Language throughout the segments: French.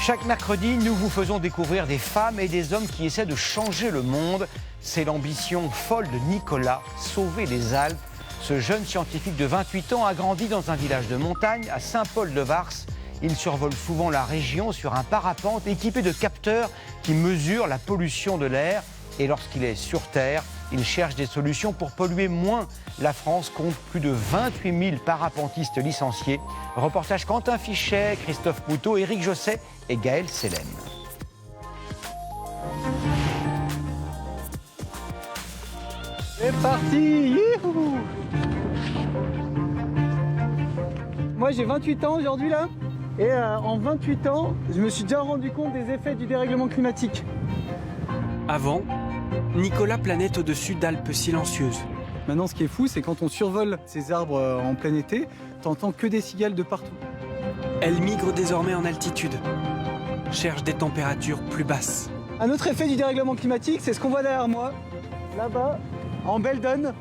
Chaque mercredi, nous vous faisons découvrir des femmes et des hommes qui essaient de changer le monde. C'est l'ambition folle de Nicolas, sauver les Alpes. Ce jeune scientifique de 28 ans a grandi dans un village de montagne à Saint-Paul-de-Vars. Il survole souvent la région sur un parapente équipé de capteurs qui mesurent la pollution de l'air. Et lorsqu'il est sur Terre, il cherche des solutions pour polluer moins. La France compte plus de 28 000 parapentistes licenciés. Reportage Quentin Fichet, Christophe Poutot, Éric Josset et Gaël Selem. C'est parti! Youhou! Moi j'ai 28 ans aujourd'hui là, et en 28 ans, je me suis déjà rendu compte des effets du dérèglement climatique. Avant, Nicolas planait au-dessus d'Alpes silencieuses. Maintenant, ce qui est fou, c'est quand on survole ces arbres en plein été, t'entends que des cigales de partout. Elle migre désormais en altitude, cherche des températures plus basses. Un autre effet du dérèglement climatique, c'est ce qu'on voit derrière moi, là-bas, en Beldon,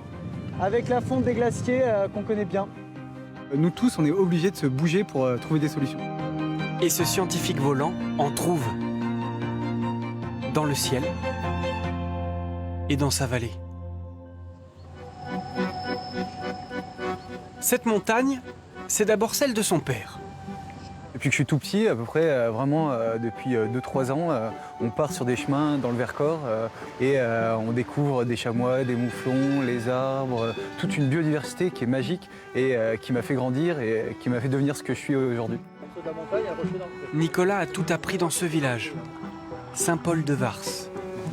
avec la fonte des glaciers qu'on connaît bien. Nous tous, on est obligés de se bouger pour trouver des solutions. Et ce scientifique volant en trouve. Dans le ciel et dans sa vallée. Cette montagne, c'est d'abord celle de son père. Depuis que je suis tout petit, à peu près, vraiment depuis 2-3 ans, on part sur des chemins dans le Vercors et on découvre des chamois, des mouflons, les arbres, toute une biodiversité qui est magique et qui m'a fait grandir et qui m'a fait devenir ce que je suis aujourd'hui. Nicolas a tout appris dans ce village, Saint-Paul-de-Vars.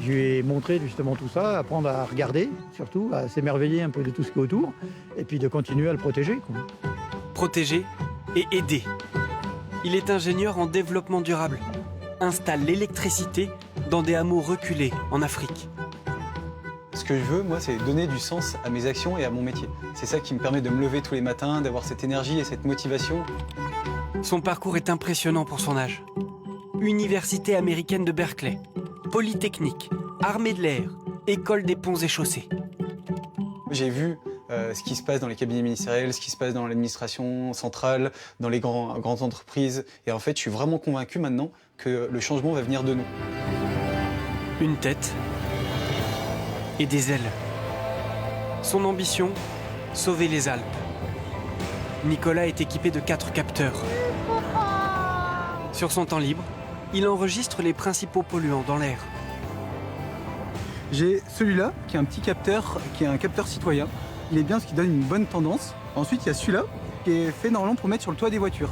Je lui ai montré justement tout ça, apprendre à regarder, surtout, à s'émerveiller un peu de tout ce qui est autour, et puis de continuer à le protéger, quoi. Protéger et aider. Il est ingénieur en développement durable, installe l'électricité dans des hameaux reculés en Afrique. Ce que je veux, moi, c'est donner du sens à mes actions et à mon métier. C'est ça qui me permet de me lever tous les matins, d'avoir cette énergie et cette motivation. Son parcours est impressionnant pour son âge. Université américaine de Berkeley, Polytechnique, Armée de l'air, École des ponts et chaussées. J'ai vu ce qui se passe dans les cabinets ministériels, ce qui se passe dans l'administration centrale, dans les grandes entreprises. Et en fait, je suis vraiment convaincu maintenant que le changement va venir de nous. Une tête et des ailes. Son ambition, sauver les Alpes. Nicolas est équipé de 4 capteurs. Sur son temps libre, il enregistre les principaux polluants dans l'air. J'ai celui-là, qui est un petit capteur, qui est un capteur citoyen. Il est bien parce qu'il donne une bonne tendance. Ensuite, il y a celui-là, qui est fait normalement pour mettre sur le toit des voitures.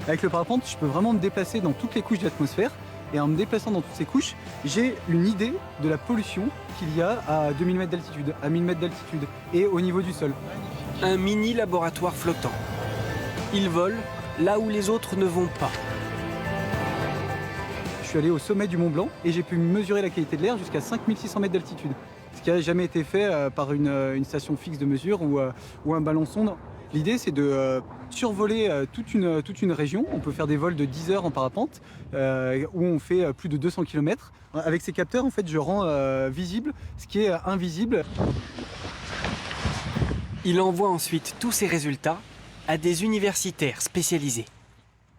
Avec le parapente, je peux vraiment me déplacer dans toutes les couches de l'atmosphère. Et en me déplaçant dans toutes ces couches, j'ai une idée de la pollution qu'il y a à 2000 mètres d'altitude, à 1000 mètres d'altitude et au niveau du sol. Un mini laboratoire flottant. Il vole là où les autres ne vont pas. Je suis allé au sommet du Mont Blanc et j'ai pu mesurer la qualité de l'air jusqu'à 5600 mètres d'altitude. Ce qui n'a jamais été fait par une station fixe de mesure ou un ballon sonde. L'idée, c'est de survoler toute une région. On peut faire des vols de 10 heures en parapente où on fait plus de 200 km. Avec ces capteurs, en fait, je rends visible ce qui est invisible. Il envoie ensuite tous ses résultats à des universitaires spécialisés.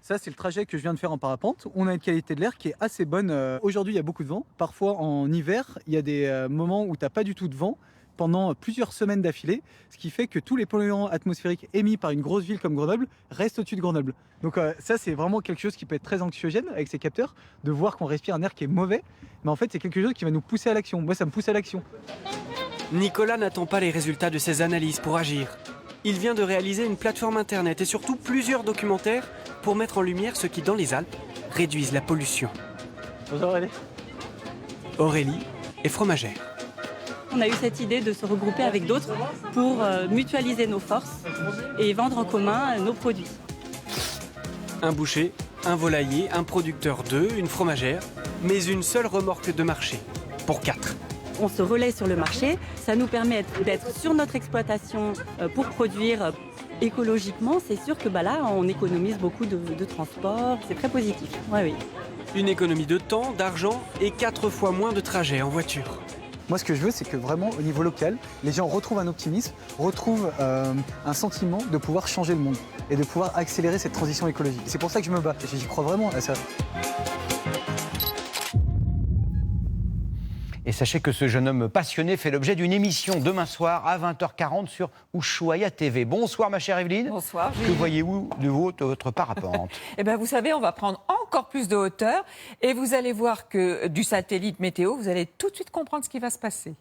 Ça, c'est le trajet que je viens de faire en parapente. On a une qualité de l'air qui est assez bonne. Aujourd'hui, il y a beaucoup de vent. Parfois, en hiver, il y a des moments où tu n'as pas du tout de vent pendant plusieurs semaines d'affilée, ce qui fait que tous les polluants atmosphériques émis par une grosse ville comme Grenoble restent au-dessus de Grenoble. Donc ça, c'est vraiment quelque chose qui peut être très anxiogène avec ces capteurs, de voir qu'on respire un air qui est mauvais. Mais en fait, c'est quelque chose qui va nous pousser à l'action. Moi, ça me pousse à l'action. Nicolas n'attend pas les résultats de ses analyses pour agir. Il vient de réaliser une plateforme internet et surtout plusieurs documentaires pour mettre en lumière ce qui, dans les Alpes, réduisent la pollution. Bonjour Aurélie. Aurélie est fromagère. On a eu cette idée de se regrouper avec d'autres pour mutualiser nos forces et vendre en commun nos produits. Un boucher, un volailler, un producteur d'œufs, une fromagère, mais une seule remorque de marché, pour 4. On se relaie sur le marché, ça nous permet d'être sur notre exploitation pour produire écologiquement. C'est sûr que là, on économise beaucoup de transport, c'est très positif. Ouais, oui. Une économie de temps, d'argent et 4 fois moins de trajets en voiture. Moi, ce que je veux, c'est que vraiment, au niveau local, les gens retrouvent un optimisme, retrouvent un sentiment de pouvoir changer le monde et de pouvoir accélérer cette transition écologique. C'est pour ça que je me bats. Et j'y crois vraiment à ça. Et sachez que ce jeune homme passionné fait l'objet d'une émission demain soir à 20h40 sur Ushuaïa TV. Bonsoir ma chère Evelyne. Bonsoir. Que voyez-vous de votre parapente? Eh bien, vous savez, on va prendre encore plus de hauteur et vous allez voir que du satellite météo, vous allez tout de suite comprendre ce qui va se passer.